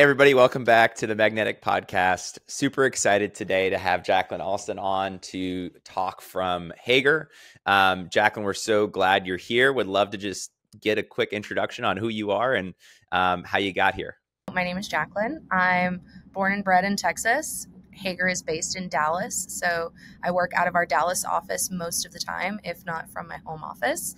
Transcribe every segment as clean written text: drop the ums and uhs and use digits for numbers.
everybody, welcome back to the Magnetic Podcast. Super excited today to have Jacklyn Alston on to talk from Haggar. Jacklyn, we're so glad you're here. Would love to just get a quick introduction on who you are and how you got here. My name is Jacklyn. I'm born and bred in Texas. Haggar is based in Dallas, so I work out of our Dallas office most of the time, if not from my home office.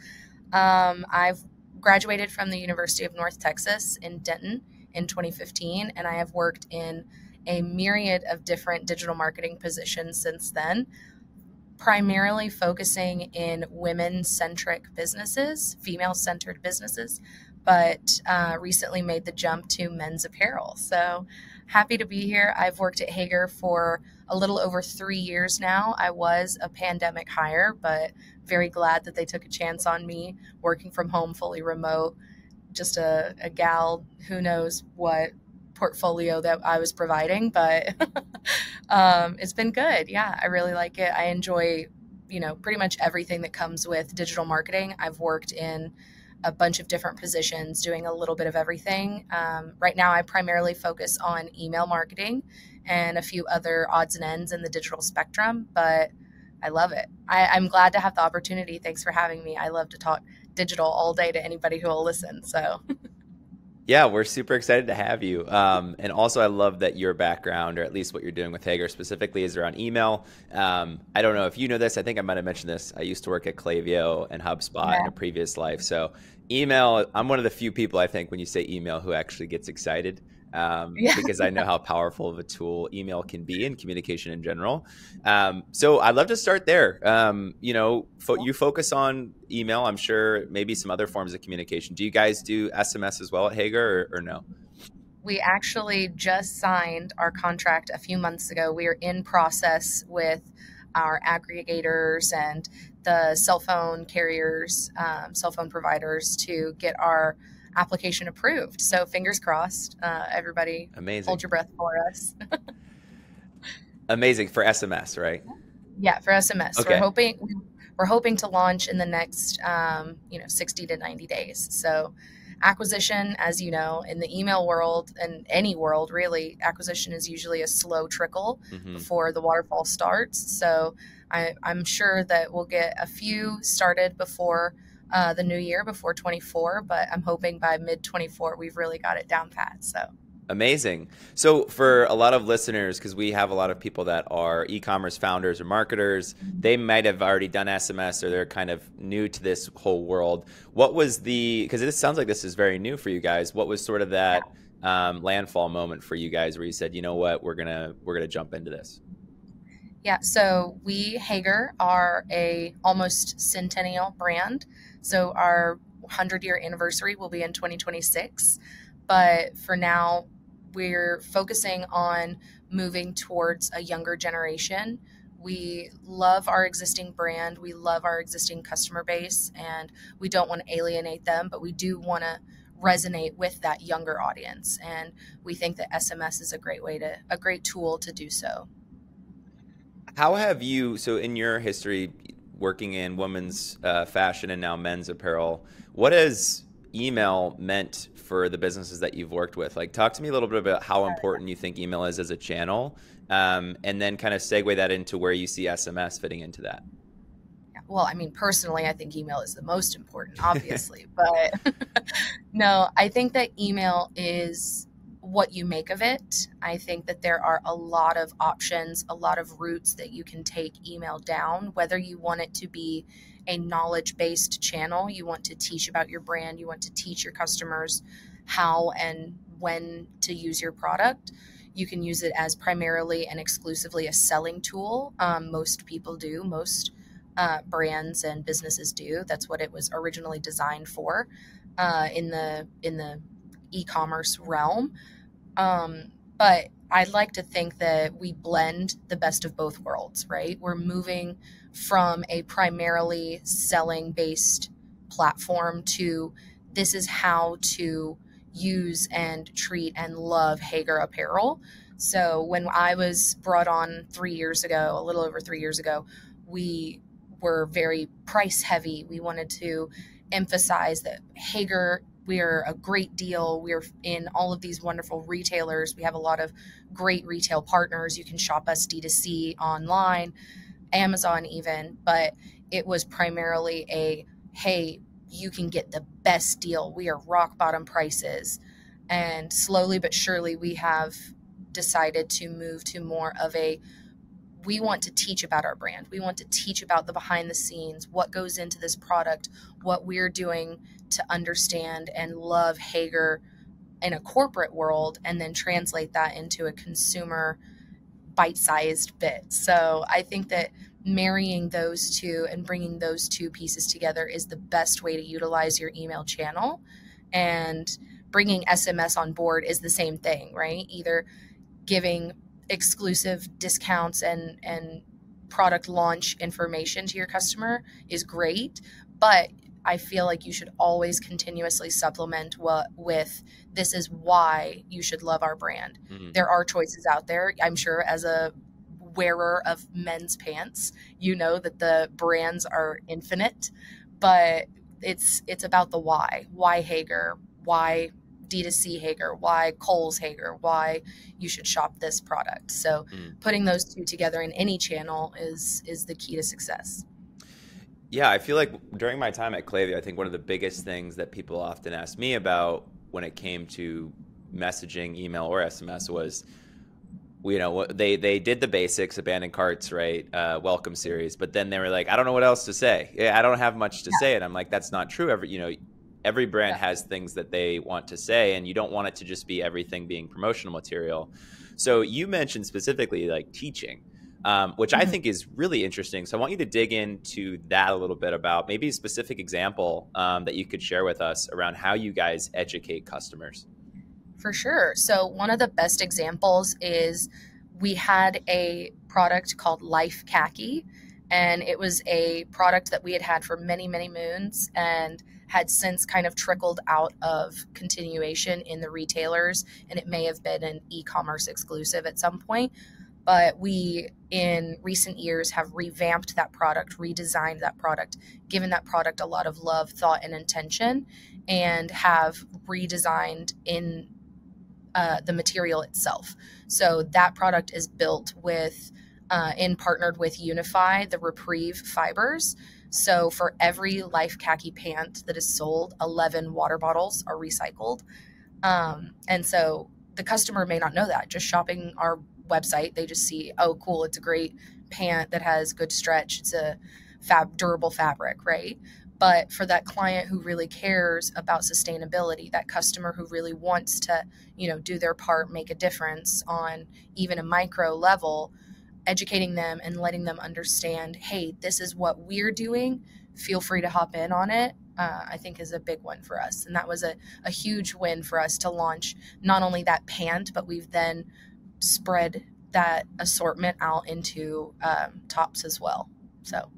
I've graduated from the University of North Texas in Denton in 2015, and I have worked in a myriad of different digital marketing positions since then, primarily focusing in women-centric businesses, female-centered businesses, but recently made the jump to men's apparel. So happy to be here. I've worked at Haggar for a little over 3 years now. I was a pandemic hire, but very glad that they took a chance on me working from home, fully remote, just a gal who knows what portfolio that I was providing, but it's been good. Yeah, I really like it. I enjoy, pretty much everything that comes with digital marketing. I've worked in a bunch of different positions doing a little bit of everything. Right now, I primarily focus on email marketing and a few other odds and ends in the digital spectrum, but I love it. I'm glad to have the opportunity. Thanks for having me. I love to talk digital all day to anybody who will listen. So yeah, we're super excited to have you. And also I love that your background, or at least what you're doing with Haggar specifically, is around email. I don't know if you know this. I think I might have mentioned this. I used to work at Klaviyo and HubSpot in a previous life. So email, I'm one of the few people, I think, when you say email, who actually gets excited. Because I know how powerful of a tool email can be in communication in general. So I'd love to start there. You focus on email, I'm sure, maybe some other forms of communication. Do you guys do SMS as well at Haggar or no? We actually just signed our contract a few months ago. We are in process with our aggregators and the cell phone carriers, cell phone providers to get our application approved. So fingers crossed, everybody. Amazing. Hold your breath for us. Amazing. For SMS, right? Yeah, for SMS. Okay. We're hoping to launch in the next 60 to 90 days. So acquisition, as you know, in the email world and any world really, acquisition is usually a slow trickle before the waterfall starts. So I'm sure that we'll get a few started before the new year, before 24, but I'm hoping by mid 24 we've really got it down pat. So amazing. So for a lot of listeners, because we have a lot of people that are e-commerce founders or marketers, they might have already done SMS or they're kind of new to this whole world. What was because it sounds like this is very new for you guys. What was sort of that landfall moment for you guys where you said, you know what, we're gonna jump into this? Yeah, so we, Haggar, are a almost centennial brand. So our 100-year anniversary will be in 2026. But for now, we're focusing on moving towards a younger generation. We love our existing brand. We love our existing customer base, and we don't want to alienate them, but we do want to resonate with that younger audience. And we think that SMS is a great tool to do so. How have you, so in your history working in women's fashion and now men's apparel, what has email meant for the businesses that you've worked with? Like, talk to me a little bit about how important you think email is as a channel, and then kind of segue that into where you see SMS fitting into that. Well, I mean, personally, I think email is the most important, obviously, but no, I think that email is what you make of it. I think that there are a lot of options, a lot of routes that you can take email down, whether you want it to be a knowledge-based channel, you want to teach about your brand, you want to teach your customers how and when to use your product. You can use it as primarily and exclusively a selling tool. Most people do, most brands and businesses do. That's what it was originally designed for in the e-commerce realm. But I'd like to think that we blend the best of both worlds, right? We're moving from a primarily selling-based platform to this is how to use and treat and love Haggar apparel. So when I was brought on 3 years ago, a little over 3 years ago, we were very price heavy. We wanted to emphasize that Haggar we're a great deal. We're in all of these wonderful retailers. We have a lot of great retail partners. You can shop us D2C online, Amazon even, but it was primarily a, hey, you can get the best deal. We are rock bottom prices. And slowly but surely, we have decided to move to more of a, we want to teach about our brand. We want to teach about the behind the scenes, what goes into this product, what we're doing to understand and love Haggar in a corporate world, and then translate that into a consumer bite-sized bit. So I think that marrying those two and bringing those two pieces together is the best way to utilize your email channel. And bringing SMS on board is the same thing, right? Either giving exclusive discounts and product launch information to your customer is great, but I feel like you should always continuously supplement with this is why you should love our brand. Mm-hmm. There are choices out there. I'm sure as a wearer of men's pants, you know that the brands are infinite, but it's about the why. Why Haggar? Why D2C Haggar? Why Kohl's Haggar? Why you should shop this product? So putting those two together in any channel is the key to success. Yeah, I feel like during my time at Klaviyo, I think one of the biggest things that people often ask me about when it came to messaging, email, or SMS was, you know, they did the basics, abandoned carts, right? Welcome series, but then they were like, I don't know what else to say. I don't have much to say, and I'm like, that's not true. Every brand has things that they want to say, and you don't want it to just be everything being promotional material. So you mentioned specifically like teaching, which I think is really interesting. So I want you to dig into that a little bit about maybe a specific example that you could share with us around how you guys educate customers. For sure. So one of the best examples is we had a product called Life Catchy, and it was a product that we had for many, many moons and had since kind of trickled out of continuation in the retailers, and it may have been an e-commerce exclusive at some point. But we, in recent years, have revamped that product, redesigned that product, given that product a lot of love, thought, and intention, and have redesigned in the material itself. So that product is built with, partnered with Unify, the Reprieve fibers. So for every Life Khaki pant that is sold, 11 water bottles are recycled. And so the customer may not know that. Just shopping our website, they just see, oh, cool, it's a great pant that has good stretch. It's a durable fabric, right? But for that client who really cares about sustainability, that customer who really wants to, do their part, make a difference on even a micro level, educating them and letting them understand, hey, this is what we're doing. Feel free to hop in on it. I think is a big one for us. And that was a huge win for us to launch not only that pant, but we've then spread that assortment out into tops as well. So.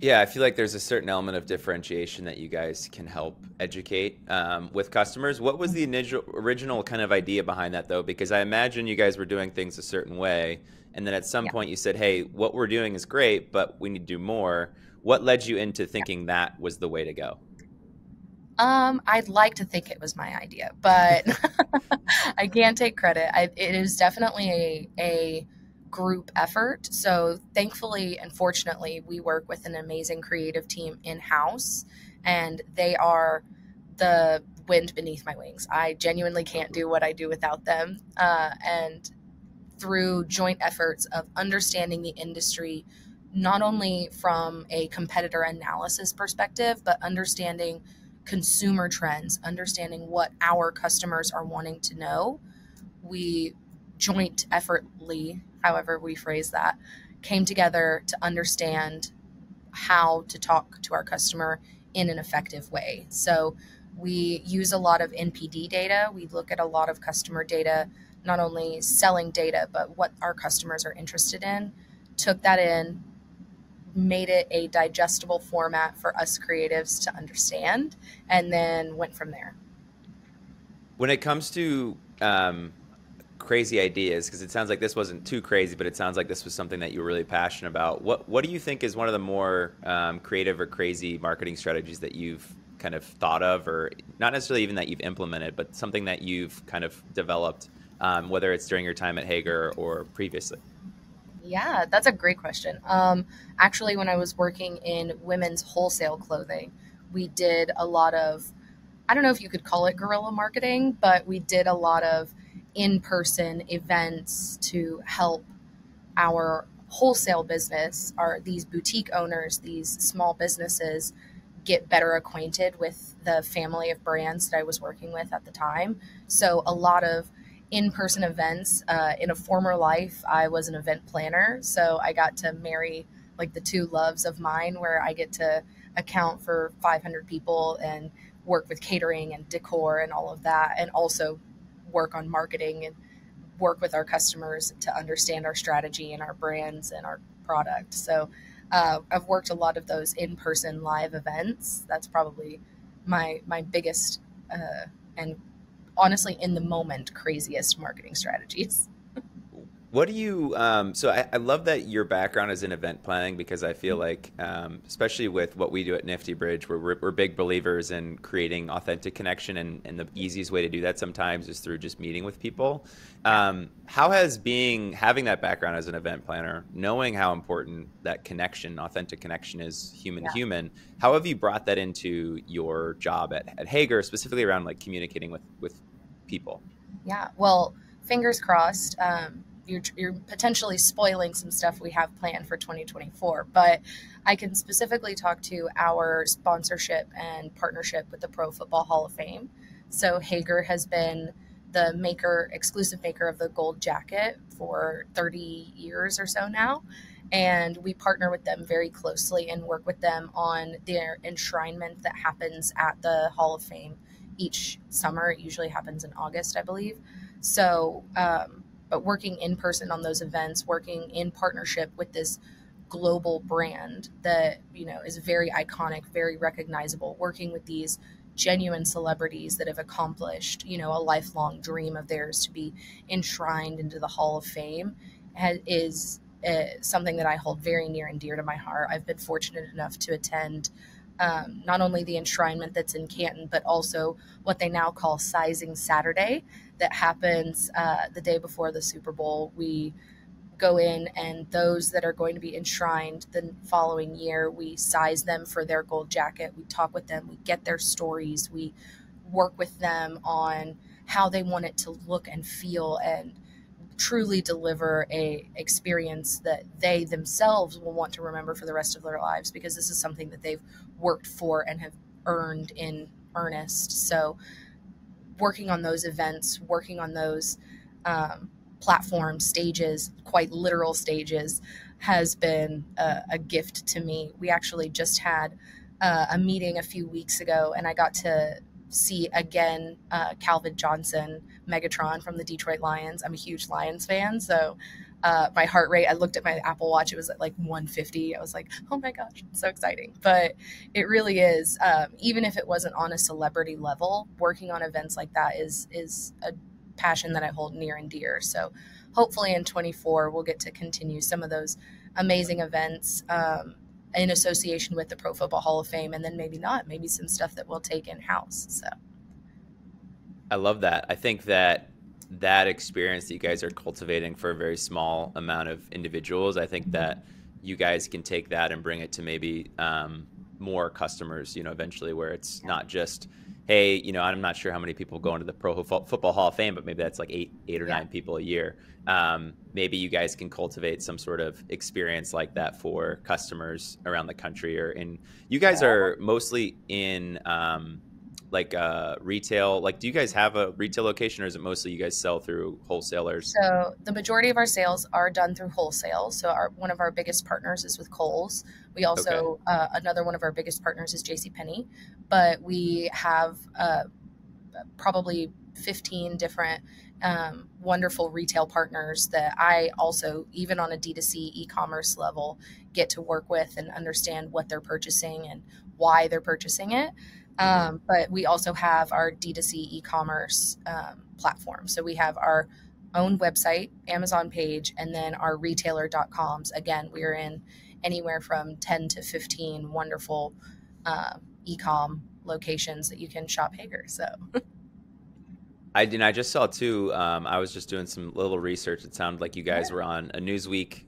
Yeah, I feel like there's a certain element of differentiation that you guys can help educate with customers. What was the original kind of idea behind that, though? Because I imagine you guys were doing things a certain way, and then at some point you said, hey, what we're doing is great, but we need to do more. What led you into thinking that was the way to go? I'd like to think it was my idea, but I can't take credit. It is definitely a group effort. So thankfully and fortunately, we work with an amazing creative team in-house, and they are the wind beneath my wings. I genuinely can't do what I do without them. And through joint efforts of understanding the industry, not only from a competitor analysis perspective, but understanding consumer trends, understanding what our customers are wanting to know, we joint effortly, however we phrase that, came together to understand how to talk to our customer in an effective way. So we use a lot of NPD data. We look at a lot of customer data, not only selling data, but what our customers are interested in, took that in, made it a digestible format for us creatives to understand, and then went from there. When it comes to crazy ideas, because it sounds like this wasn't too crazy, but it sounds like this was something that you were really passionate about. What do you think is one of the more creative or crazy marketing strategies that you've kind of thought of, or not necessarily even that you've implemented, but something that you've kind of developed, whether it's during your time at Haggar or previously? Yeah, that's a great question. Actually, when I was working in women's wholesale clothing, we did a lot of, I don't know if you could call it guerrilla marketing, but we did a lot of in person events to help our wholesale business, are these boutique owners, these small businesses, get better acquainted with the family of brands that I was working with at the time. So a lot of in-person events. In a former life, I was an event planner, so I got to marry like the two loves of mine, where I get to account for 500 people and work with catering and decor and all of that, and also work on marketing and work with our customers to understand our strategy and our brands and our product. So I've worked a lot of those in-person live events. That's probably my biggest and honestly in the moment craziest marketing strategies. What do you, so I love that your background is in event planning, because I feel like, especially with what we do at Nifty Bridge, we're big believers in creating authentic connection. And the easiest way to do that sometimes is through just meeting with people. How has having that background as an event planner, knowing how important that connection, authentic connection is human to Yeah. human, how have you brought that into your job at Haggar, specifically around like communicating with people? Yeah. Well, fingers crossed. You're potentially spoiling some stuff we have planned for 2024, but I can specifically talk to our sponsorship and partnership with the Pro Football Hall of Fame. So Hager has been the exclusive maker of the gold jacket for 30 years or so now. And we partner with them very closely and work with them on their enshrinement that happens at the Hall of Fame each summer. It usually happens in August, I believe. So, but working in person on those events, working in partnership with this global brand that, is very iconic, very recognizable, working with these genuine celebrities that have accomplished, a lifelong dream of theirs to be enshrined into the Hall of Fame is something that I hold very near and dear to my heart. I've been fortunate enough to attend not only the enshrinement that's in Canton, but also what they now call Sizing Saturday, that happens the day before the Super Bowl. We go in, and those that are going to be enshrined the following year, we size them for their gold jacket. We talk with them, we get their stories, we work with them on how they want it to look and feel, and truly deliver a experience that they themselves will want to remember for the rest of their lives, because this is something that they've worked for and have earned in earnest. So working on those events, working on those platforms, stages, quite literal stages, has been a gift to me. We actually just had a meeting a few weeks ago, and I got to see again Calvin Johnson, Megatron from the Detroit Lions. I'm a huge Lions fan, so my heart rate, I looked at my Apple Watch, it was at like 150. I was like, oh my gosh, it's so exciting. But it really is, even if it wasn't on a celebrity level, working on events like that is a passion that I hold near and dear. So hopefully in 24, we'll get to continue some of those amazing events in association with the Pro Football Hall of Fame, and then maybe not, maybe some stuff that we'll take in-house. So I love that. I think that experience that you guys are cultivating for a very small amount of individuals, I think that you guys can take that and bring it to maybe more customers, eventually, where it's not just, hey, I'm not sure how many people go into the Pro Football Hall of Fame, but maybe that's like eight or nine people a year. Maybe you guys can cultivate some sort of experience like that for customers around the country. You guys are mostly in retail. Like, do you guys have a retail location, or is it mostly you guys sell through wholesalers? So the majority of our sales are done through wholesale. So one of our biggest partners is with Kohl's. We also, another one of our biggest partners is JCPenney, but we have probably 15 different wonderful retail partners that I also, even on a D2C e-commerce level, get to work with and understand what they're purchasing and why they're purchasing it. But we also have our D2C e-commerce platform. So we have our own website, Amazon page, and then our retailer.coms. Again, we're in anywhere from 10 to 15 wonderful e-com locations that you can shop Haggar. So I just saw too. I was just doing some little research. It sounded like you guys yeah, were on a Newsweek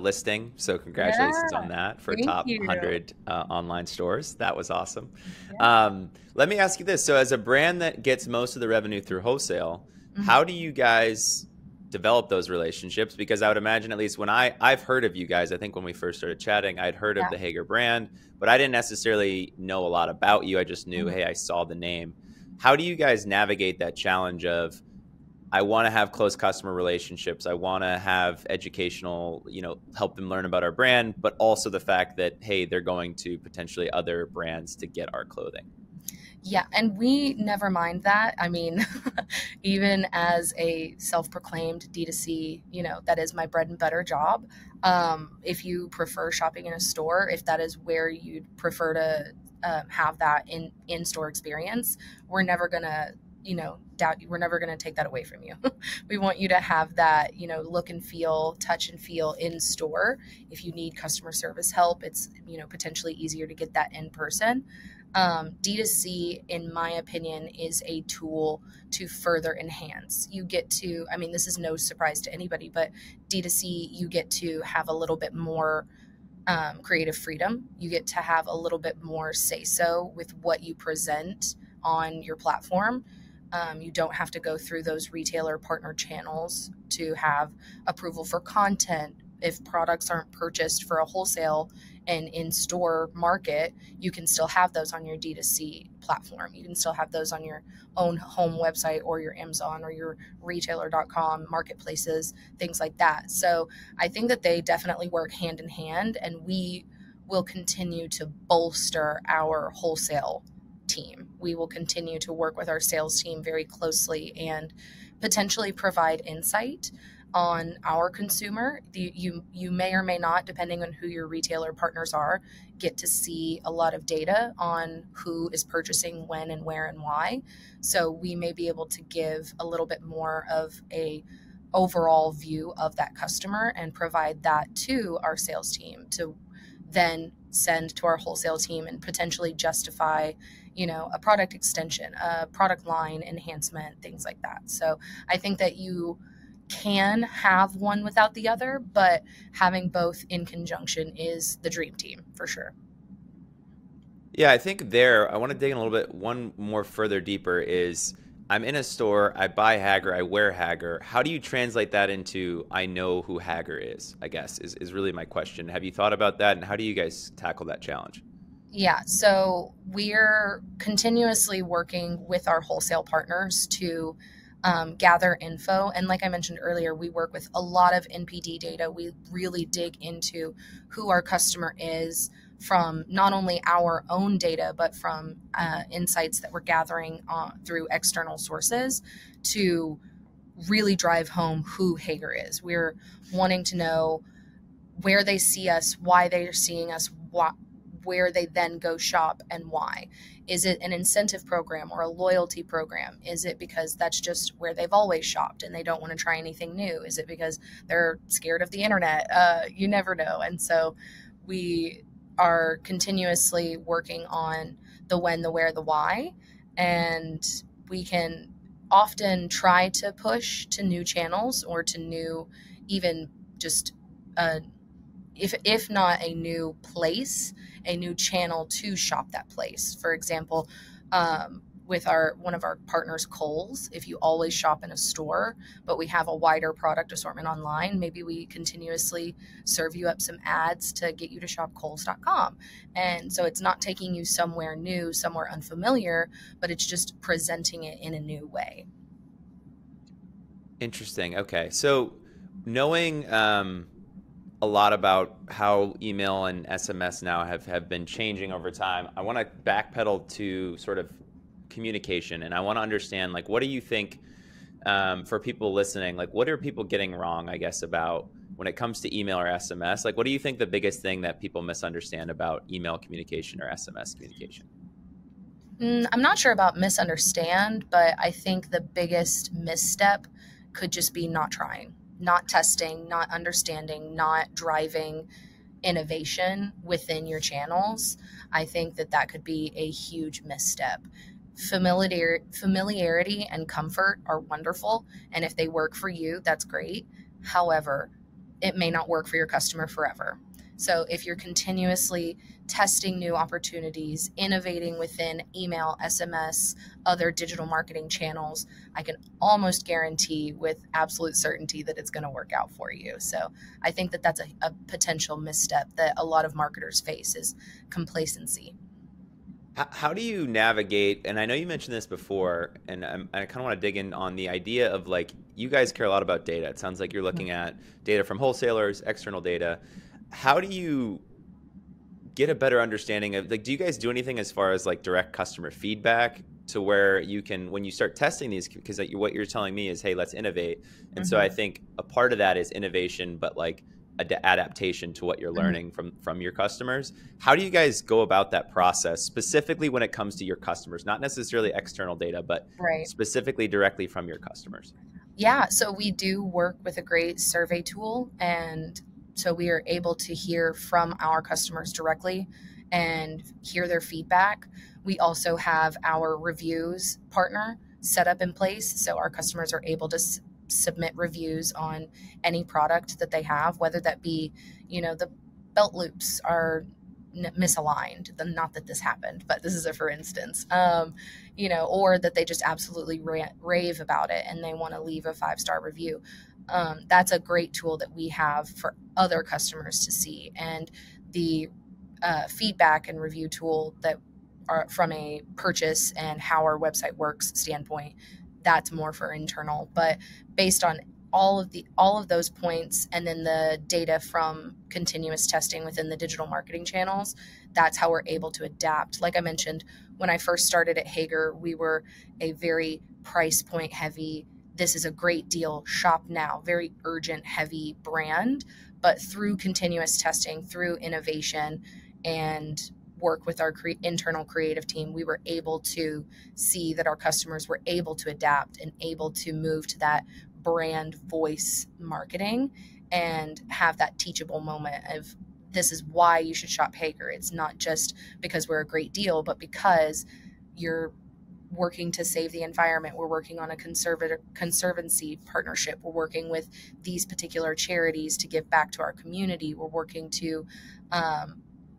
listing. So congratulations yeah, on that for thank top you. 100 online stores. That was awesome. Yeah. Let me ask you this. So as a brand that gets most of the revenue through wholesale, how Mhm. do you guys develop those relationships? Because I would imagine, at least when I've heard of you guys, I think when we first started chatting, I'd heard of Yeah. the Hager brand, but I didn't necessarily know a lot about you. I just knew, Mhm. hey, I saw the name. How do you guys navigate that challenge of, I want to have close customer relationships, I want to have educational, help them learn about our brand, but also the fact that, hey, they're going to potentially other brands to get our clothing? Yeah, and we never mind that. I mean, even as a self-proclaimed D2C, that is my bread and butter job. If you prefer shopping in a store, if that is where you'd prefer to have that in-store experience, we're never gonna, doubt you. We're never gonna take that away from you. We want you to have that, look and feel, touch and feel in store. If you need customer service help, it's, potentially easier to get that in person. D2C, in my opinion, is a tool to further enhance. You get to, I mean, this is no surprise to anybody, but D2C, you get to have a little bit more creative freedom. You get to have a little bit more say so with what you present on your platform. You don't have to go through those retailer partner channels to have approval for content. If products aren't purchased for a wholesale and in-store market, you can still have those on your D2C platform. You can still have those on your own home website or your Amazon or your retailer.com marketplaces, things like that. So I think that they definitely work hand in hand, and we will continue to bolster our wholesale team. We will continue to work with our sales team very closely and potentially provide insight on our consumer. You may or may not, depending on who your retailer partners are, get to see a lot of data on who is purchasing when and where and why. So we may be able to give a little bit more of a overall view of that customer and provide that to our sales team to then send to our wholesale team and potentially justify, a product extension, a product line enhancement, things like that. So I think that you can have one without the other, but having both in conjunction is the dream team for sure. Yeah, I think there, I want to dig in a little bit. One more further deeper is, I'm in a store, I buy Haggar, I wear Haggar. How do you translate that into, I know who Haggar is, I guess, is really my question. Have you thought about that? And how do you guys tackle that challenge? Yeah, so we're continuously working with our wholesale partners to gather info. And like I mentioned earlier, we work with a lot of NPD data. We really dig into who our customer is from not only our own data, but from insights that we're gathering through external sources to really drive home who Hager is. We're wanting to know where they see us, why they're seeing us, where they then go shop and why. Is it an incentive program or a loyalty program? Is it because that's just where they've always shopped and they don't want to try anything new? Is it because they're scared of the internet? You never know. And so we are continuously working on the when, the where, the why. And we can often try to push to new channels or to new, even just uh, if not a new place, a new channel to shop that place. For example, with our one of our partners, Kohl's, if you always shop in a store, but we have a wider product assortment online, maybe we continuously serve you up some ads to get you to shop Kohl's.com. And so it's not taking you somewhere new, somewhere unfamiliar, but it's just presenting it in a new way. Interesting. Okay. So knowing a lot about how email and SMS now have been changing over time, I want to backpedal to sort of communication, and I want to understand, like, what do you think, for people listening, like, what are people getting wrong, I guess, about when it comes to email or SMS? Like, what do you think the biggest thing that people misunderstand about email communication or SMS communication? I'm not sure about misunderstand, but I think the biggest misstep could just be not trying, not testing, not understanding, not driving innovation within your channels, I think that that could be a huge misstep. Familiarity and comfort are wonderful, and if they work for you, that's great. However, it may not work for your customer forever. So if you're continuously testing new opportunities, innovating within email, SMS, other digital marketing channels, I can almost guarantee with absolute certainty that it's going to work out for you. So I think that that's a potential misstep that a lot of marketers face is complacency. How do you navigate? And I know you mentioned this before, and I kind of want to dig in on the idea of like you guys care a lot about data. It sounds like you're looking at data from wholesalers, external data. How do you get a better understanding of like, do you guys do anything as far as like direct customer feedback to where you can, when you start testing these, because like, what you're telling me is, hey, let's innovate. And so I think a part of that is innovation, but like adaptation to what you're learning from your customers. How do you guys go about that process specifically when it comes to your customers, not necessarily external data, but Right. specifically directly from your customers? Yeah, so we do work with a great survey tool, and so we are able to hear from our customers directly and hear their feedback. We also have our reviews partner set up in place, so our customers are able to submit reviews on any product that they have, whether that be, the belt loops are misaligned. Not that this happened, but this is a for instance. Or that they just absolutely rave about it and they want to leave a 5-star review. That's a great tool that we have for other customers to see. And the feedback and review tool that are from a purchase and how our website works standpoint, that's more for internal. But based on all of those points and then the data from continuous testing within the digital marketing channels, that's how we're able to adapt. Like I mentioned, when I first started at Haggar, we were a very price point heavy, this is a great deal, shop now, very urgent heavy brand. But through continuous testing, through innovation and work with our internal creative team, we were able to see that our customers were able to adapt and able to move to that brand voice marketing and have that teachable moment of, this is why you should shop Haggar. It's not just because we're a great deal, but because you're working to save the environment. We're working on a conservancy partnership. We're working with these particular charities to give back to our community. We're working to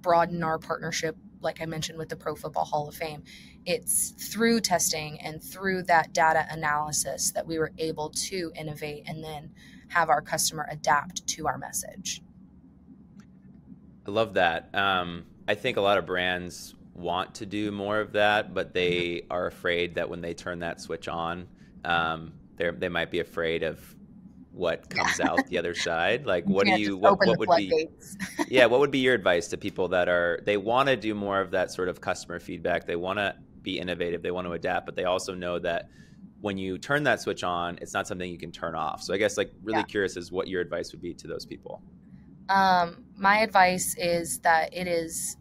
broaden our partnership, like I mentioned, with the Pro Football Hall of Fame. It's through testing and through that data analysis that we were able to innovate and then have our customer adapt to our message. I love that. I think a lot of brands want to do more of that, but they are afraid that when they turn that switch on, they might be afraid of what comes out the other side. Like, You can't just open the what would be, floodgates. yeah, what would be your advice to people that they want to do more of that sort of customer feedback? They want to be innovative, they want to adapt, but they also know that when you turn that switch on, it's not something you can turn off. So I guess like really curious is what your advice would be to those people. My advice is that it is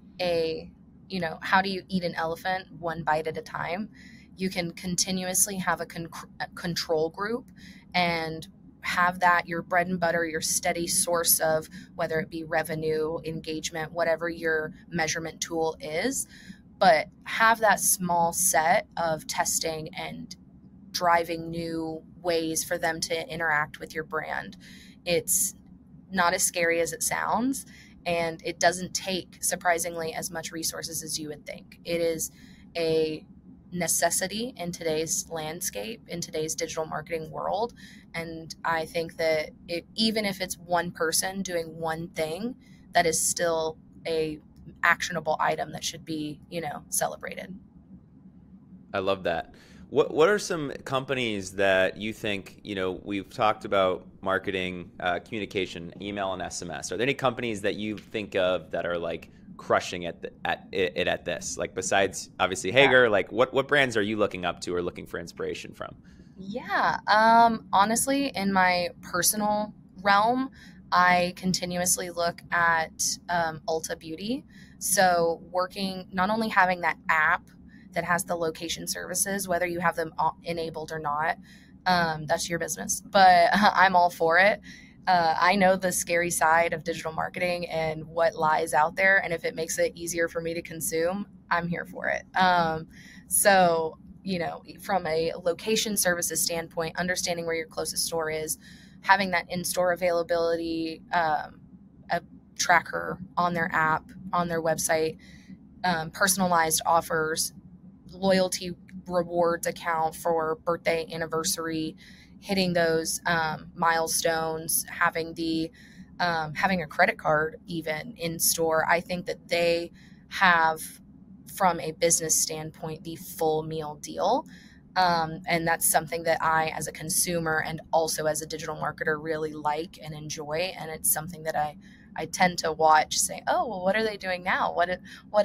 how do you eat an elephant? One bite at a time. You can continuously have a control group and have that your bread and butter, your steady source of whether it be revenue, engagement, whatever your measurement tool is, but have that small set of testing and driving new ways for them to interact with your brand. It's not as scary as it sounds, and it doesn't take, surprisingly, as much resources as you would think. It is a necessity in today's landscape, in today's digital marketing world. And I think that even if it's one person doing one thing, that is still a actionable item that should be, celebrated. I love that. What are some companies that you think, we've talked about marketing, communication, email, and SMS. Are there any companies that you think of that are like crushing at this? Like besides obviously Haggar, like what brands are you looking up to or looking for inspiration from? Yeah. Honestly, in my personal realm, I continuously look at Ulta Beauty. So not only having that app that has the location services, whether you have them enabled or not, that's your business. But I'm all for it. I know the scary side of digital marketing and what lies out there. And if it makes it easier for me to consume, I'm here for it. So, from a location services standpoint, understanding where your closest store is, having that in store availability, a tracker on their app, on their website, personalized offers, loyalty rewards account for birthday, anniversary, hitting those milestones, having a credit card even in store. I think that they have, from a business standpoint, the full meal deal. And that's something that I, as a consumer and also as a digital marketer, really like and enjoy. And it's something that I tend to watch, say, oh, well, what are they doing now? What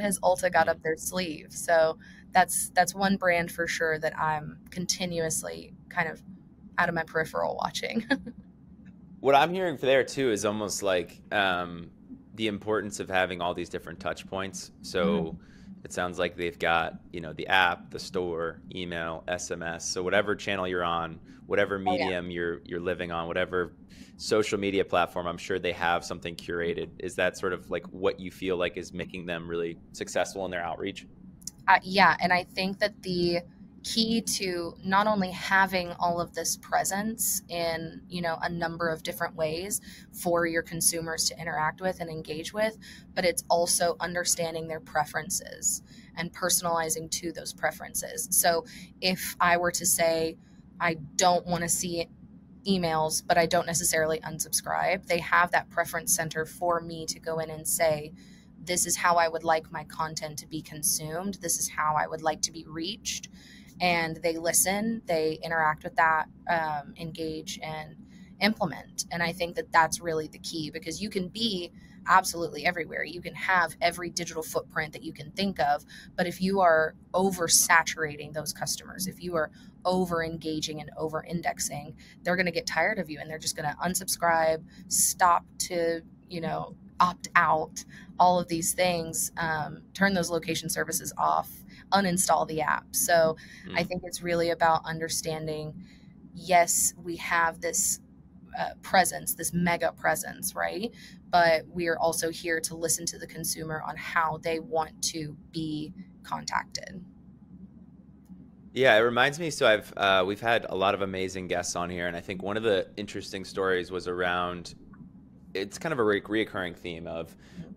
has Ulta got up their sleeve? So that's one brand for sure that I'm continuously kind of out of my peripheral watching. What I'm hearing for there too is almost like the importance of having all these different touch points. So it sounds like they've got, the app, the store, email, SMS. So whatever channel you're on, whatever Oh yeah. medium you're living on, whatever social media platform, I'm sure they have something curated. Is that sort of like what you feel like is making them really successful in their outreach? Yeah, and I think that the key to not only having all of this presence in, a number of different ways for your consumers to interact with and engage with, but it's also understanding their preferences and personalizing to those preferences. So if I were to say, I don't want to see emails, but I don't necessarily unsubscribe, they have that preference center for me to go in and say, this is how I would like my content to be consumed. This is how I would like to be reached. And they listen, they interact with that, engage and implement. And I think that that's really the key, because you can be absolutely everywhere. You can have every digital footprint that you can think of. But if you are oversaturating those customers, if you are over engaging and over indexing, they're going to get tired of you and they're just going to unsubscribe, stop to, opt out, all of these things, turn those location services off, uninstall the app. So I think it's really about understanding, yes, we have this presence, this mega presence, right? But we are also here to listen to the consumer on how they want to be contacted. Yeah, it reminds me. So we've had a lot of amazing guests on here, and I think one of the interesting stories was around. It's kind of a reoccurring theme of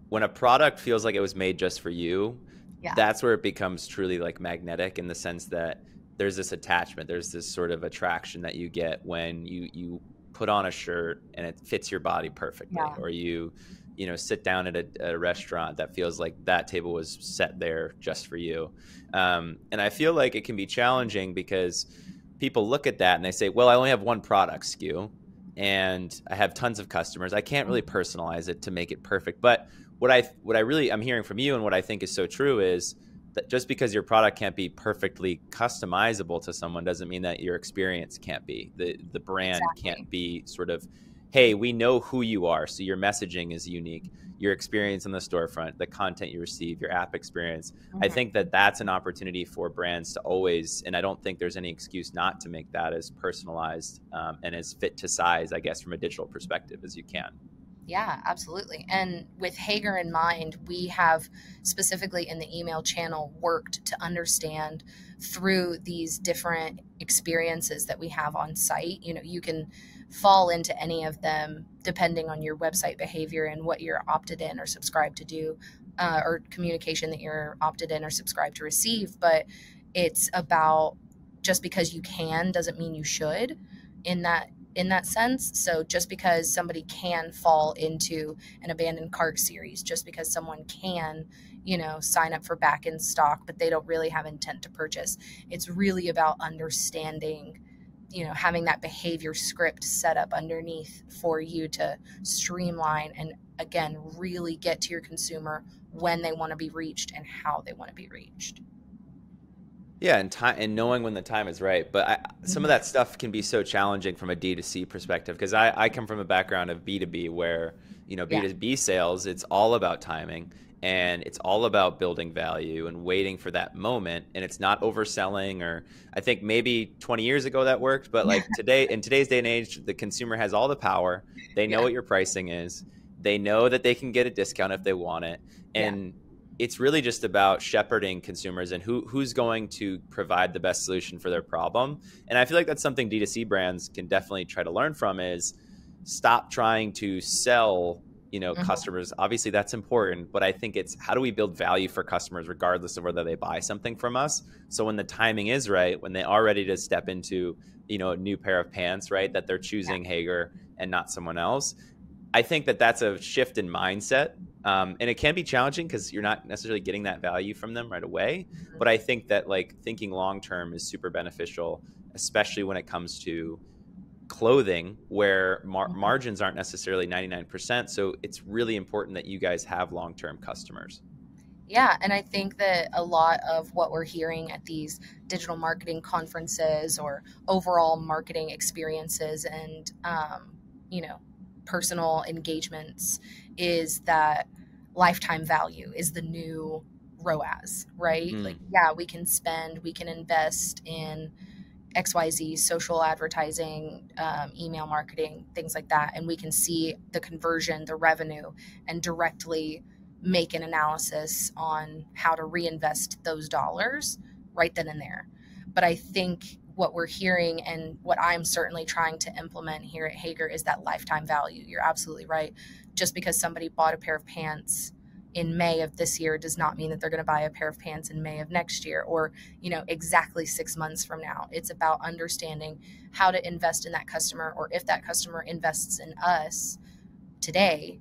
when a product feels like it was made just for you. Yeah. That's where it becomes truly like magnetic, in the sense that there's this attachment, there's this sort of attraction that you get when you put on a shirt and it fits your body perfectly, Yeah. or sit down at a restaurant that feels like that table was set there just for you. And I feel like it can be challenging because people look at that and they say, well, I only have one product SKU and I have tons of customers. I can't really personalize it to make it perfect. But what I'm hearing from you, and what I think is so true, is that just because your product can't be perfectly customizable to someone doesn't mean that your experience can't be. The brand can't be sort of, hey, we know who you are, so your messaging is unique. Your experience on the storefront, the content you receive, your app experience. I think that that's an opportunity for brands to always, and I don't think there's any excuse not to make that as personalized and as fit to size, I guess, from a digital perspective as you can. Yeah, absolutely. And with Haggar in mind, we have specifically in the email channel worked to understand through these different experiences that we have on site. You can fall into any of them depending on your website behavior and what you're opted in or subscribed to do, or communication that you're opted in or subscribed to receive. But it's about, just because you can doesn't mean you should in that sense. So just because somebody can fall into an abandoned cart series, just because someone can, sign up for back in stock, but they don't really have intent to purchase, it's really about understanding, having that behavior script set up underneath for you to streamline and, again, really get to your consumer when they want to be reached and how they want to be reached. Yeah, and knowing when the time is right. But some of that stuff can be so challenging from a D2C perspective, because I come from a background of B2B where, B2B sales, it's all about timing. and it's all about building value and waiting for that moment, and it's not overselling. Or I think maybe 20 years ago that worked, but like today, in today's day and age, the consumer has all the power. They know Yeah. what your pricing is. They know that they can get a discount if they want it. Yeah. And it's really just about shepherding consumers and who's going to provide the best solution for their problem. And I feel like that's something D2C brands can definitely try to learn from, is stop trying to sell, customers. Obviously that's important, but I think it's how do we build value for customers regardless of whether they buy something from us. So when the timing is right, when they are ready to step into, a new pair of pants, right, that they're choosing Haggar and not someone else. I think that that's a shift in mindset. And it can be challenging because you're not necessarily getting that value from them right away. But I think that like thinking long term is super beneficial, especially when it comes to clothing, where margins aren't necessarily 99%. So it's really important that you guys have long term customers. Yeah, and I think that a lot of what we're hearing at these digital marketing conferences or overall marketing experiences and, personal engagements is that lifetime value is the new ROAS, right? Like, yeah, we can invest in XYZ, social advertising, email marketing, things like that, and we can see the conversion, the revenue, and directly make an analysis on how to reinvest those dollars right then and there. But I think what we're hearing and what I'm certainly trying to implement here at Haggar is that lifetime value. You're absolutely right. Just because somebody bought a pair of pants in May of this year does not mean that they're going to buy a pair of pants in May of next year or, exactly 6 months from now. It's about understanding how to invest in that customer, or if that customer invests in us today,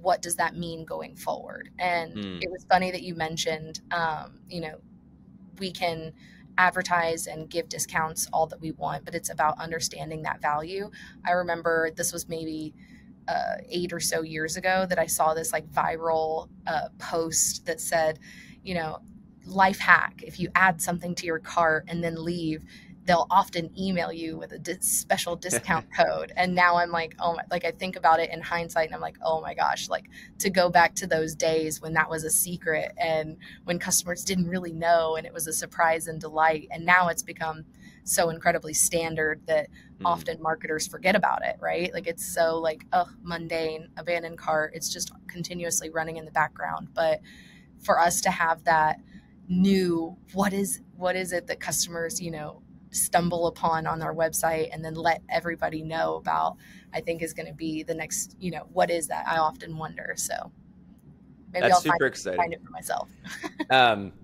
what does that mean going forward? And it was funny that you mentioned, we can advertise and give discounts all that we want, but it's about understanding that value. I remember this was maybe 8 or so years ago that I saw this like viral post that said, life hack: if you add something to your cart and then leave, they'll often email you with a special discount code. And now I'm like, oh my, like I think about it in hindsight and I'm like, oh my gosh, like to go back to those days when that was a secret and when customers didn't really know and it was a surprise and delight. And now it's become so incredibly standard that often marketers forget about it, right? Like it's so like, mundane, abandoned cart. It's just continuously running in the background. But for us to have that new, what is it that customers, stumble upon on our website and then let everybody know about, I think is going to be the next, what is that? I often wonder. So maybe That's I'll super exciting. find it for myself.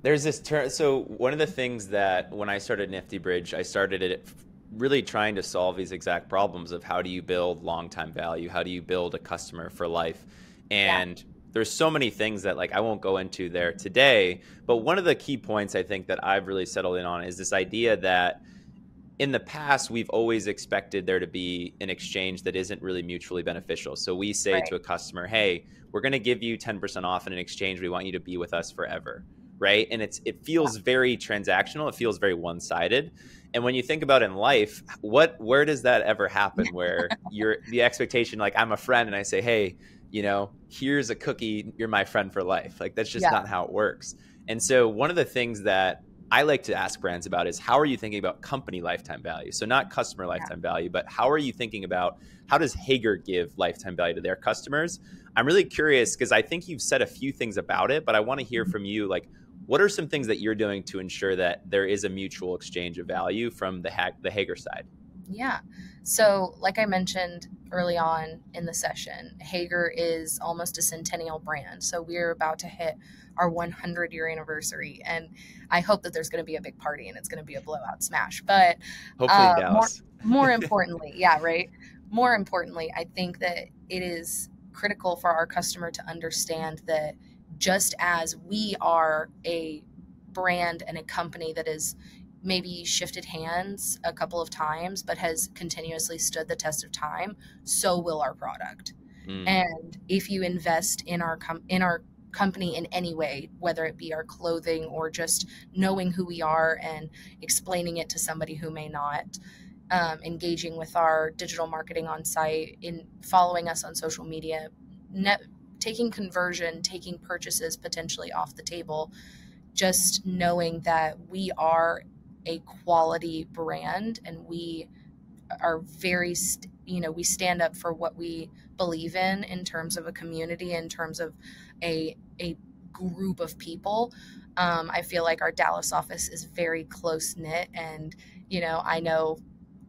There's this term. So one of the things that when I started Nifty Bridge, I started it really trying to solve these exact problems of how do you build long-time value? How do you build a customer for life? And there's so many things that like I won't go into there today. But one of the key points I think that I've really settled in on is this idea that in the past, we've always expected there to be an exchange that isn't really mutually beneficial. So we say to a customer, hey, we're going to give you 10% off in an exchange. We want you to be with us forever, right? And it feels very transactional. It feels very one-sided. And when you think about in life, where does that ever happen where the expectation, like I'm a friend and I say, hey, here's a cookie, you're my friend for life. Like that's just not how it works. And so one of the things that I like to ask brands about is how are you thinking about company lifetime value? So not customer lifetime value, but how are you thinking about how does Haggar give lifetime value to their customers? I'm really curious because I think you've said a few things about it, but I want to hear from you, like, what are some things that you're doing to ensure that there is a mutual exchange of value from the Haggar side? Yeah. So like I mentioned early on in the session, Haggar is almost a centennial brand. So we're about to hit our 100-year anniversary. And I hope that there's going to be a big party and it's going to be a blowout smash. But hopefully in Dallas. more importantly, right. More importantly, I think that it is critical for our customer to understand that just as we are a brand and a company that is maybe shifted hands a couple of times, but has continuously stood the test of time, so will our product. And if you invest in our company in any way, whether it be our clothing or just knowing who we are and explaining it to somebody who may not, engaging with our digital marketing on site, in following us on social media, taking conversion, taking purchases potentially off the table, just knowing that we are a quality brand and we are very, we stand up for what we believe in terms of a community, in terms of a group of people. I feel like our Dallas office is very close knit, and I know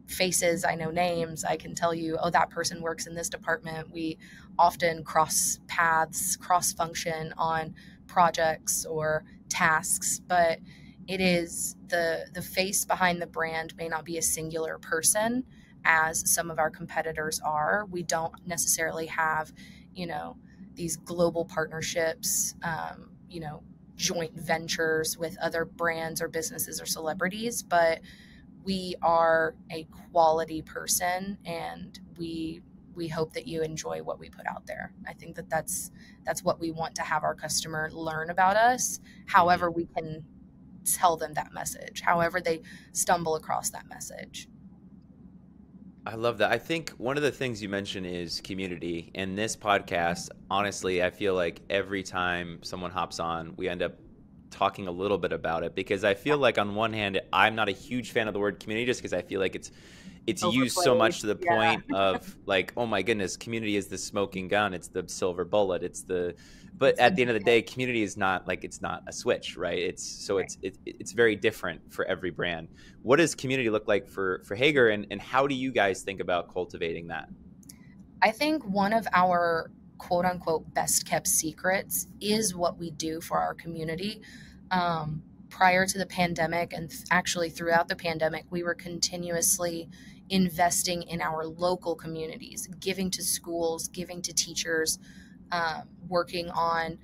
faces, I know names. I can tell you, oh, that person works in this department. We often cross paths, cross function on projects or tasks, but it is the face behind the brand may not be a singular person as some of our competitors are. We don't necessarily have, these global partnerships, joint ventures with other brands or businesses or celebrities, but we are a quality person, and we hope that you enjoy what we put out there. I think that that's what we want to have our customer learn about us, however we can tell them that message, however they stumble across that message. I love that. I think one of the things you mentioned is community. And this podcast, honestly, I feel like every time someone hops on, we end up talking a little bit about it, because I feel like on one hand, I'm not a huge fan of the word community, just because I feel like it's used so much to the point of like, oh my goodness, community is the smoking gun, it's the silver bullet, but at the end of the day, community is not like, it's not a switch, right? It's very different for every brand. What does community look like for Haggar, and how do you guys think about cultivating that? I think one of our quote unquote best kept secrets is what we do for our community. Prior to the pandemic, and actually throughout the pandemic, we were continuously investing in our local communities, giving to schools, giving to teachers, working on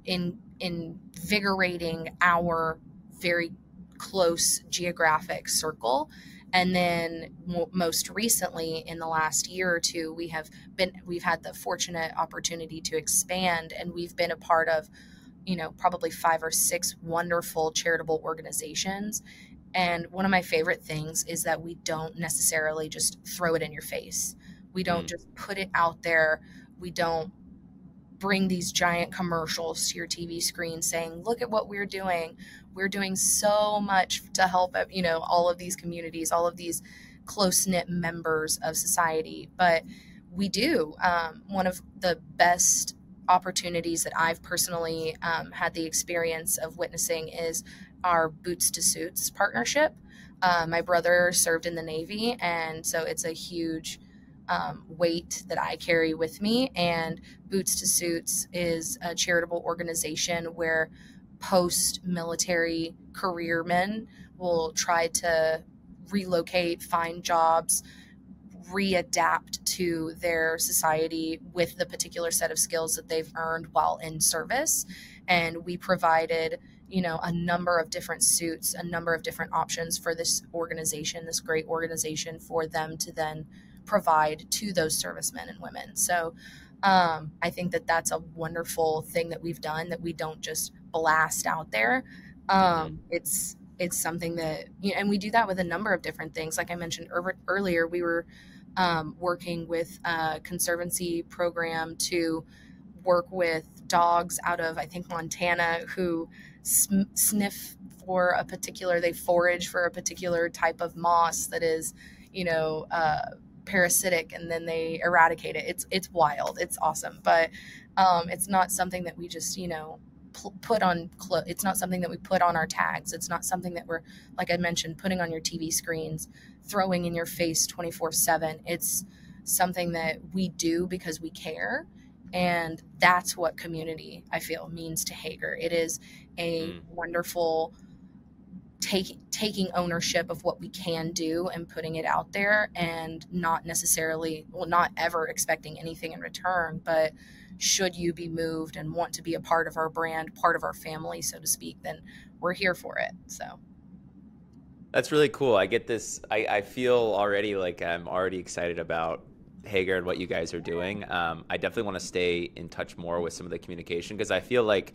invigorating our very close geographic circle. And then most recently, in the last year or two, we've had the fortunate opportunity to expand, and we've been a part of, probably 5 or 6 wonderful charitable organizations. And one of my favorite things is that we don't necessarily just throw it in your face. We don't just put it out there. We don't bring these giant commercials to your TV screen saying, look at what we're doing. We're doing so much to help, all of these communities, all of these close-knit members of society. But we do. One of the best opportunities that I've personally had the experience of witnessing is our Boots to Suits partnership. My brother served in the Navy, and so it's a huge weight that I carry with me. And Boots to Suits is a charitable organization where post-military careermen will try to relocate, find jobs, readapt to their society with the particular set of skills that they've earned while in service. And we provided, a number of different suits, a number of different options for this organization, this great organization, for them to then provide to those servicemen and women. So I think that that's a wonderful thing that we've done, that we don't just blast out there. It's something that, and we do that with a number of different things. Like I mentioned earlier, we were working with a conservancy program to work with dogs out of, I think, Montana, who sniff for they forage for a particular type of moss that is, parasitic, and then they eradicate it. It's wild. It's awesome. But it's not something that we just, put on it's not something that we put on our tags. It's not something that we're, like I mentioned, putting on your TV screens, throwing in your face 24/7. It's something that we do because we care, and that's what community, I feel, means to Haggar. It is a wonderful taking ownership of what we can do and putting it out there, and not necessarily, not ever expecting anything in return. But should you be moved and want to be a part of our brand, part of our family, so to speak, then we're here for it. So that's really cool. I get this. I feel already like I'm already excited about Haggar and what you guys are doing. I definitely want to stay in touch more with some of the communication, because I feel like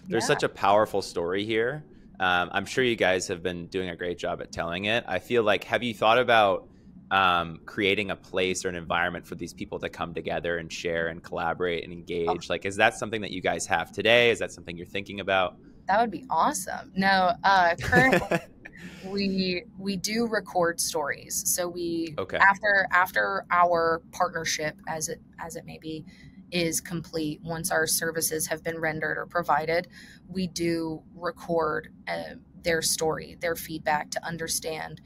there's such a powerful story here. I'm sure you guys have been doing a great job at telling it. I feel like, have you thought about creating a place or an environment for these people to come together and share and collaborate and Oh, engage? Like, is that something that you guys have today? Is that something you're thinking about? that would be awesome. No, currently we do record stories. So we Okay. after our partnership, as it may be, is complete, once our services have been rendered or provided, we do record their story, their feedback, to understand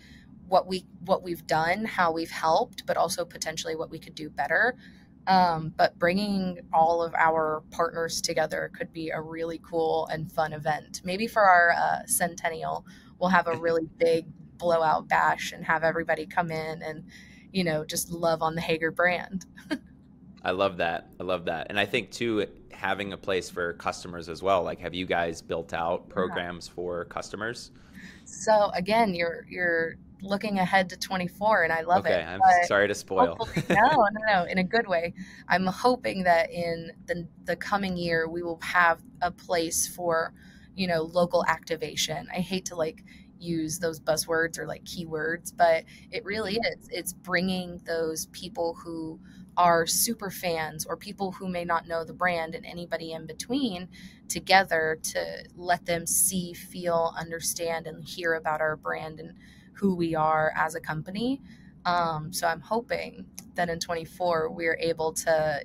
what we've done, how we've helped, but also potentially what we could do better. But bringing all of our partners together could be a really cool and fun event. Maybe for our centennial, we'll have a really big blowout bash and have everybody come in and, just love on the Haggar brand. I love that. I love that. And I think too, having a place for customers as well. Like, have you guys built out programs for customers? So again, you're looking ahead to 24, and I love Okay. it. I'm But sorry to spoil. hopefully, no, in a good way. I'm hoping that in the coming year, we will have a place for, local activation. I hate to like use those buzzwords or like keywords, but it really Mhm. is. It's bringing those people who are super fans or people who may not know the brand and anybody in between together to let them see, feel, understand, and hear about our brand and who we are as a company. So I'm hoping that in 24 we're able to,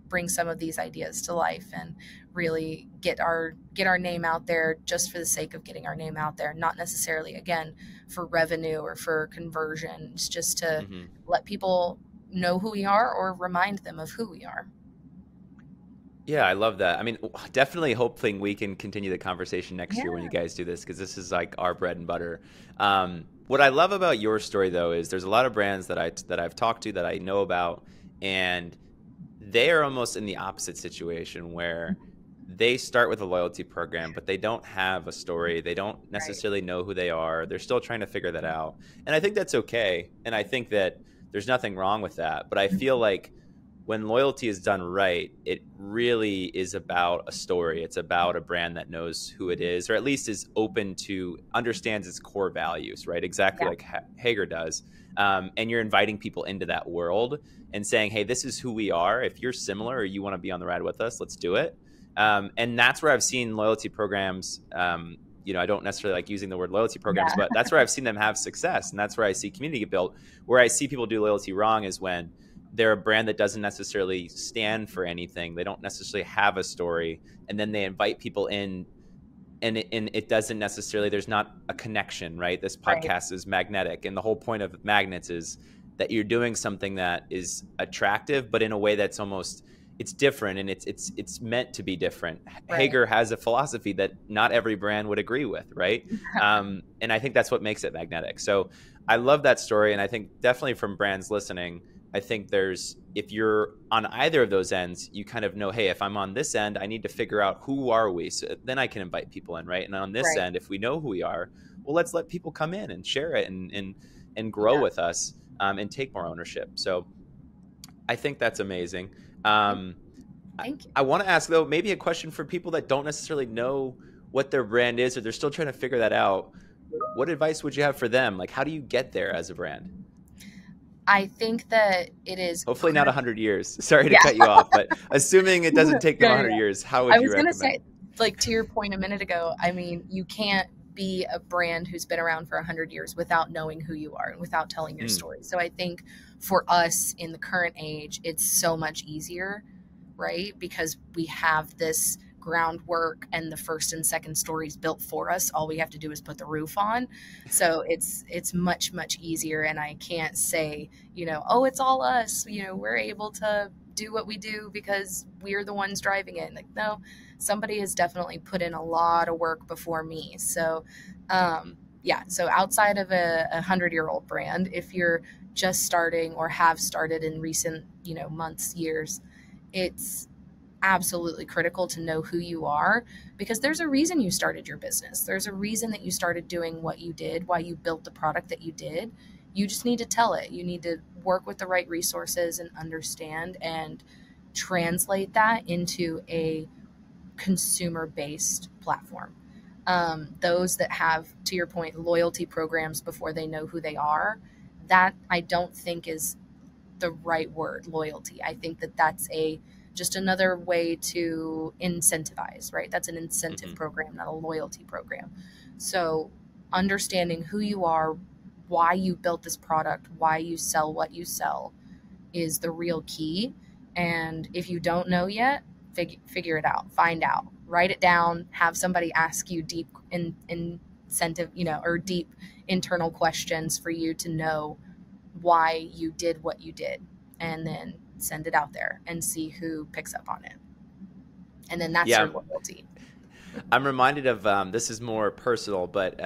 bring some of these ideas to life and really get our name out there, just for the sake of getting our name out there, not necessarily again for revenue or for conversion. It's just to Mhm. let people know who we are or remind them of who we are. Yeah, I love that. I mean, definitely hoping we can continue the conversation next year when you Yeah, guys do this, because this is like our bread and butter. What I love about your story though is there's a lot of brands that I've talked to that I know about, and they are almost in the opposite situation where they start with a loyalty program, but they don't have a story. They don't right. necessarily know who they are. They're still trying to figure that out. And I think that's okay. And I think that there's nothing wrong with that. But I feel like when loyalty is done right, it really is about a story. It's about a brand that knows who it is, or at least is open to, understands its core values, right? Exactly Yeah, like Hager does. And you're inviting people into that world and saying, hey, this is who we are. If you're similar or you want to be on the ride with us, let's do it. And that's where I've seen loyalty programs. I don't necessarily like using the word loyalty programs, yeah, but that's where I've seen them have success. And that's where I see community get built. Where I see people do loyalty wrong is when they're a brand that doesn't necessarily stand for anything. They don't necessarily have a story. And then they invite people in, and it doesn't necessarily, there's not a connection, right? This right, podcast is magnetic. And the whole point of magnets is that you're doing something that is attractive, but in a way that's almost, it's different, and it's meant to be different. right. Hager has a philosophy that not every brand would agree with, right? And I think that's what makes it magnetic. So I love that story, and I think definitely from brands listening, I think there's, if you're on either of those ends, you kind of know, hey, if I'm on this end, I need to figure out who are we, so then I can invite people in, right? And on this Right. end, if we know who we are, well, let's let people come in and share it and grow Yeah. with us, and take more ownership. So I think that's amazing. Thank, Um, I, thank you. I want to ask though, maybe a question for people that don't necessarily know what their brand is, or they're still trying to figure that out. What advice would you have for them? Like, how do you get there as a brand? I think that it is Hopefully not critical. 100 years. Sorry to Yeah. cut you off, but assuming it doesn't take them Yeah, yeah, 100 yeah. years, how would I you was gonna recommend? say, like to your point a minute ago, I mean, you can't be a brand who's been around for 100 years without knowing who you are and without telling your Mm, story. So I think for us in the current age, it's so much easier, right? Because we have this groundwork and the first and second stories built for us. All we have to do is put the roof on. So it's much easier. And I can't say, oh, it's all us. We're able to do what we do because we're the ones driving it. Like, no, somebody has definitely put in a lot of work before me. So yeah, so outside of a 100-year-old brand, if you're just starting or have started in recent months, years, it's absolutely critical to know who you are, because there's a reason you started your business. There's a reason that you started doing what you did, why you built the product that you did. You just need to tell it. You need to work with the right resources and understand and translate that into a consumer based platform. Those that have, to your point, loyalty programs before they know who they are, that I don't think is the right word, loyalty. I think that that's just another way to incentivize, right? That's an incentive program, not a loyalty program. So understanding who you are, why you built this product, why you sell what you sell is the real key. And if you don't know yet, figure it out, find out, write it down, have somebody ask you deep incentive, or deep internal questions for you to know why you did what you did, and then send it out there and see who picks up on it. And then that's your loyalty. I'm reminded of, this is more personal, but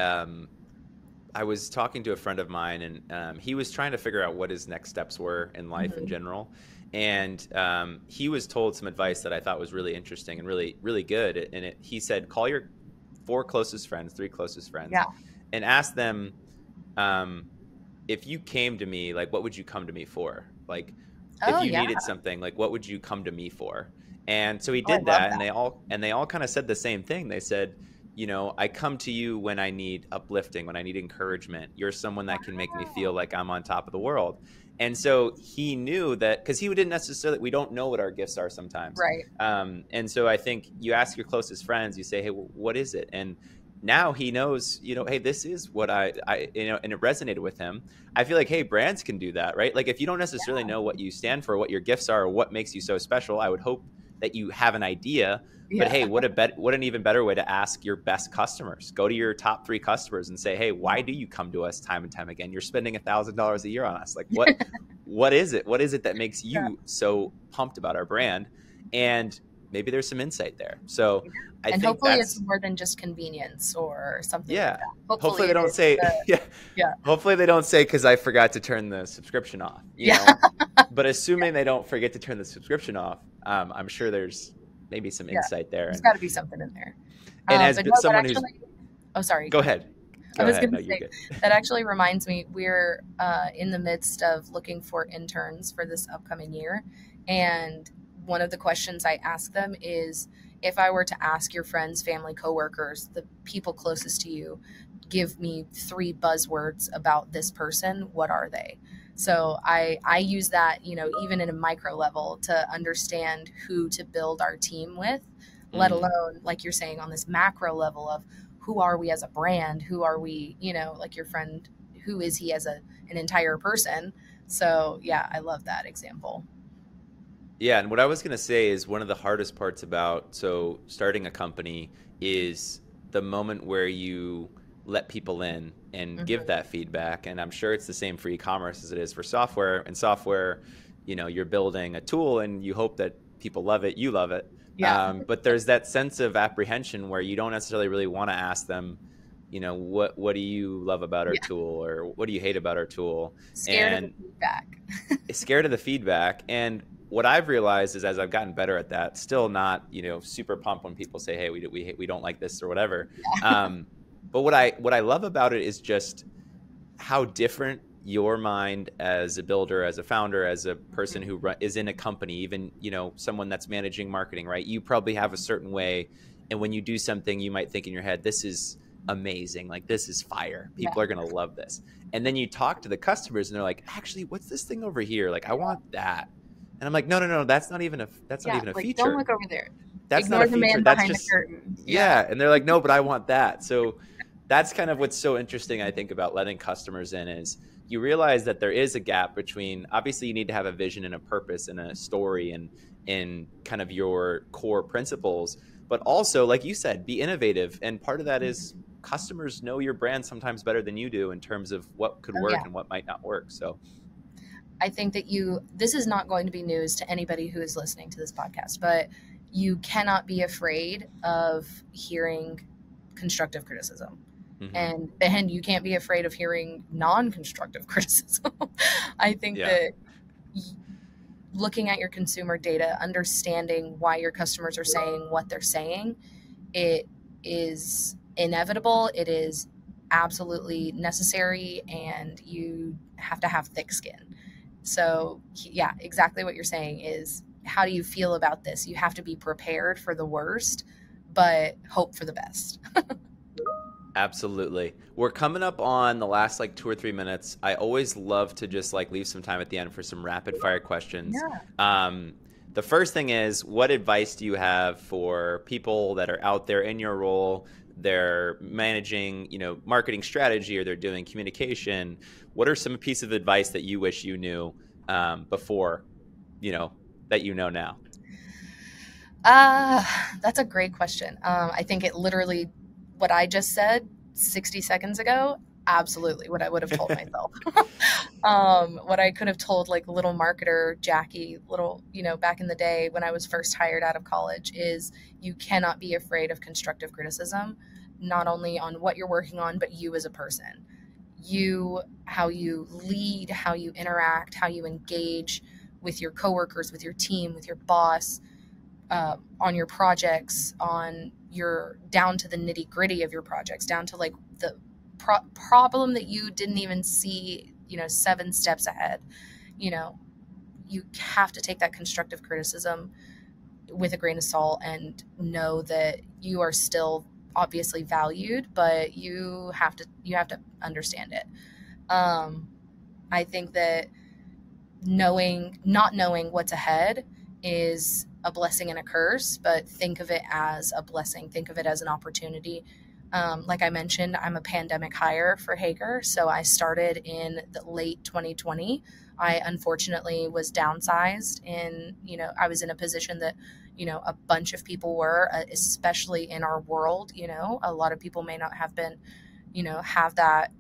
I was talking to a friend of mine, and he was trying to figure out what his next steps were in life in general. And he was told some advice that I thought was really interesting and really, really good. And he said, call your 3 closest friends, and ask them, if you came to me, like, what would you come to me for? Like, if you needed something, like, what would you come to me for? And so he did that, and they all kind of said the same thing. They said, I come to you when I need uplifting, when I need encouragement. You're someone that can make me feel like I'm on top of the world. And so he knew that, because he didn't necessarily, we don't know what our gifts are sometimes. Right. And so I think you ask your closest friends, you say, hey, what is it? And now he knows, hey, this is what I and it resonated with him. I feel like, hey, brands can do that, right? Like, if you don't necessarily know what you stand for, what your gifts are, or what makes you so special, I would hope that you have an idea. But hey, what an even better way to ask your best customers. Go to your top 3 customers and say, hey, why do you come to us time and time again? You're spending $1,000 a year on us. Like, what is it? What is it that makes you so pumped about our brand? And maybe there's some insight there. So I think hopefully it's more than just convenience or something like that. Hopefully they don't say, hopefully they don't say, because I forgot to turn the subscription off. You know? But assuming they don't forget to turn the subscription off, I'm sure there's maybe some insight there. There's got to be something in there. And as someone who's... Oh, sorry. Go ahead. I was going to say, that actually reminds me, we're in the midst of looking for interns for this upcoming year. And one of the questions I ask them is, if I were to ask your friends, family, coworkers, the people closest to you, give me 3 buzzwords about this person, what are they? So I use that, even in a micro level, to understand who to build our team with, let alone, like you're saying, on this macro level of who are we as a brand? Who are we, like your friend, who is he as an entire person? So yeah, I love that example. Yeah. And what I was going to say is, one of the hardest parts about starting a company is the moment where you let people in and give that feedback. And I'm sure it's the same for e-commerce as it is for software. And software, you're building a tool and you hope that people love it, you love it. Yeah. But there's that sense of apprehension where you don't necessarily really want to ask them, what do you love about our tool, or what do you hate about our tool? Scared of the feedback. Scared of the feedback. And what I've realized is, as I've gotten better at that, still not, super pumped when people say, hey, we don't like this or whatever. But what I love about it is just how different your mind as a builder, as a founder, as a person who is in a company, even, someone that's managing marketing, right? You probably have a certain way. And when you do something, you might think in your head, this is amazing. Like, this is fire. People are going to love this. And then you talk to the customers and they're like, actually, what's this thing over here? Like, I want that. And I'm like, no, that's not even a feature. Don't look over there. That's Ignore not a the feature. man That's behind just the curtain. Yeah. And they're like, no, but I want that. So that's kind of what's so interesting, I think, about letting customers in, is you realize that there is a gap between, obviously you need to have a vision and a purpose and a story and in kind of your core principles, but also, like you said, be innovative. And part of that is customers know your brand sometimes better than you do in terms of what could work and what might not work. So I think that this is not going to be news to anybody who is listening to this podcast, but you cannot be afraid of hearing constructive criticism. And you can't be afraid of hearing non-constructive criticism. I think that looking at your consumer data, understanding why your customers are saying what they're saying, it is inevitable. It is absolutely necessary, and you have to have thick skin. So yeah, exactly what you're saying is, how do you feel about this? You have to be prepared for the worst, but hope for the best. Absolutely. We're coming up on the last like 2 or 3 minutes. I always love to just like leave some time at the end for some rapid fire questions. Yeah. Um, the first thing is, what advice do you have for people that are out there in your role? They're managing, marketing strategy, or they're doing communication. What are some pieces of advice that you wish you knew before, you know, that you know now? Uh, that's a great question. I think it literally, what I just said 60 seconds ago, absolutely what I would have told myself. What I could have told like little marketer Jackie, back in the day when I was first hired out of college is you cannot be afraid of constructive criticism, not only on what you're working on, but you as a person. How you lead, how you interact, how you engage with your coworkers, with your team, with your boss, on your projects, on your down to the nitty gritty of your projects, down to like the problem that you didn't even see, 7 steps ahead. You know, you have to take that constructive criticism with a grain of salt and know that you are still obviously valued, but you have to understand it. Um, I think that not knowing what's ahead is a blessing and a curse, but think of it as a blessing. Think of it as an opportunity. Like I mentioned, I'm a pandemic hire for Haggar. So I started in the late 2020. I unfortunately was downsized I was in a position that, a bunch of people were, especially in our world. A lot of people may not have been, have that,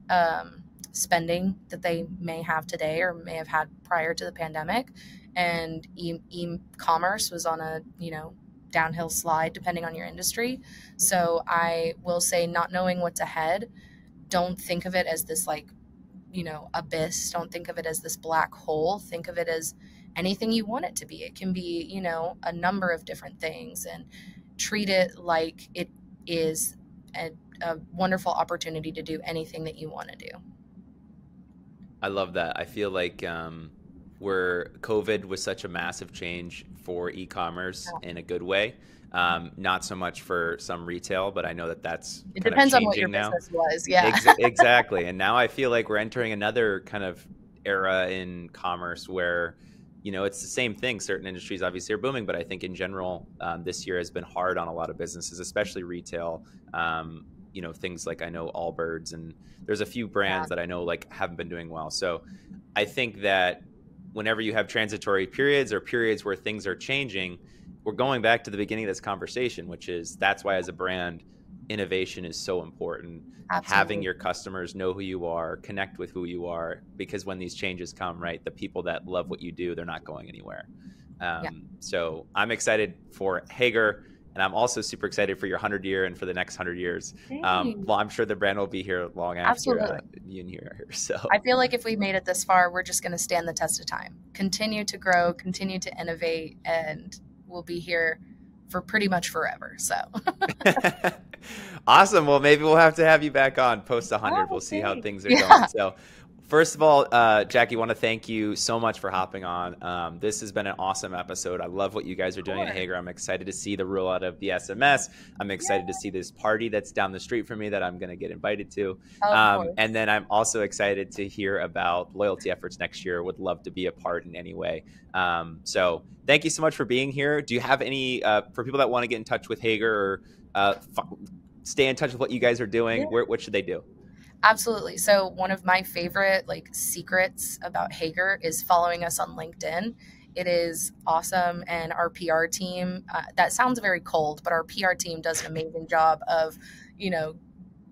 spending that they may have today or may have had prior to the pandemic. And e-commerce was on a, downhill slide depending on your industry. So I will say, not knowing what's ahead, don't think of it as this like, abyss. Don't think of it as this black hole. Think of it as anything you want it to be. It can be, a number of different things, and treat it like it is a wonderful opportunity to do anything that you want to do. I love that. I feel like where COVID was such a massive change for e-commerce in a good way, not so much for some retail, but I know that that's It kind of depends on what your changing now. business was. Yeah. Exactly. And now I feel like we're entering another kind of era in commerce where, it's the same thing. Certain industries obviously are booming, but I think in general, this year has been hard on a lot of businesses, especially retail. Things like I know Allbirds, and there's a few Yeah. brands that I know like haven't been doing well. So I think that whenever you have transitory periods or periods where things are changing, we're going back to the beginning of this conversation, which is that's why as a brand, innovation is so important. Having Absolutely. your customers know who you are, connect with who you are, because when these changes come, right, the people that love what you do, they're not going anywhere. Yeah. So I'm excited for Hager, and I'm also super excited for your 100 year and for the next 100 years. Thanks. Well, I'm sure the brand will be here long after Absolutely. you and you are here. So I feel like if we made it this far, we're just going to stand the test of time, continue to grow, continue to innovate, and we'll be here for pretty much forever. So, awesome. Well, maybe we'll have you back on post 100. oh, We'll see how thanks. things are going. Yeah, So, first of all, Jackie, want to thank you so much for hopping on. This has been an awesome episode. I love what you guys are of doing at course. Hager. I'm excited to see the rollout of the SMS. I'm excited to Yeah, see this party that's down the street from me that I'm going to get invited to. of course. And then I'm also excited to hear about loyalty efforts next year. Would love to be a part in any way. So thank you so much for being here. Do you have any, for people that want to get in touch with Hager or stay in touch with what you guys are doing, Yeah. what should they do? Absolutely. So one of my favorite like secrets about Hager is following us on LinkedIn. It is awesome, and our PR team. That sounds very cold, but our PR team does an amazing job of, you know,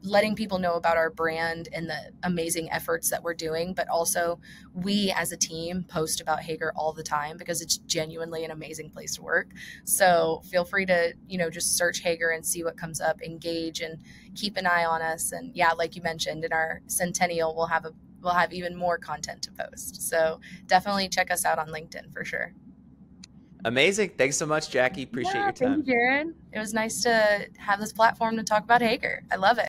letting people know about our brand and the amazing efforts that we're doing. But also, we as a team post about Hager all the time because it's genuinely an amazing place to work. So feel free to, just search Hager and see what comes up, engage, and keep an eye on us. And yeah, like you mentioned, in our centennial, we'll have even more content to post. So definitely check us out on LinkedIn for sure. Amazing. Thanks so much, Jackie. Appreciate Yeah, your thank you, time. Jared. It was nice to have this platform to talk about Hager. I love it.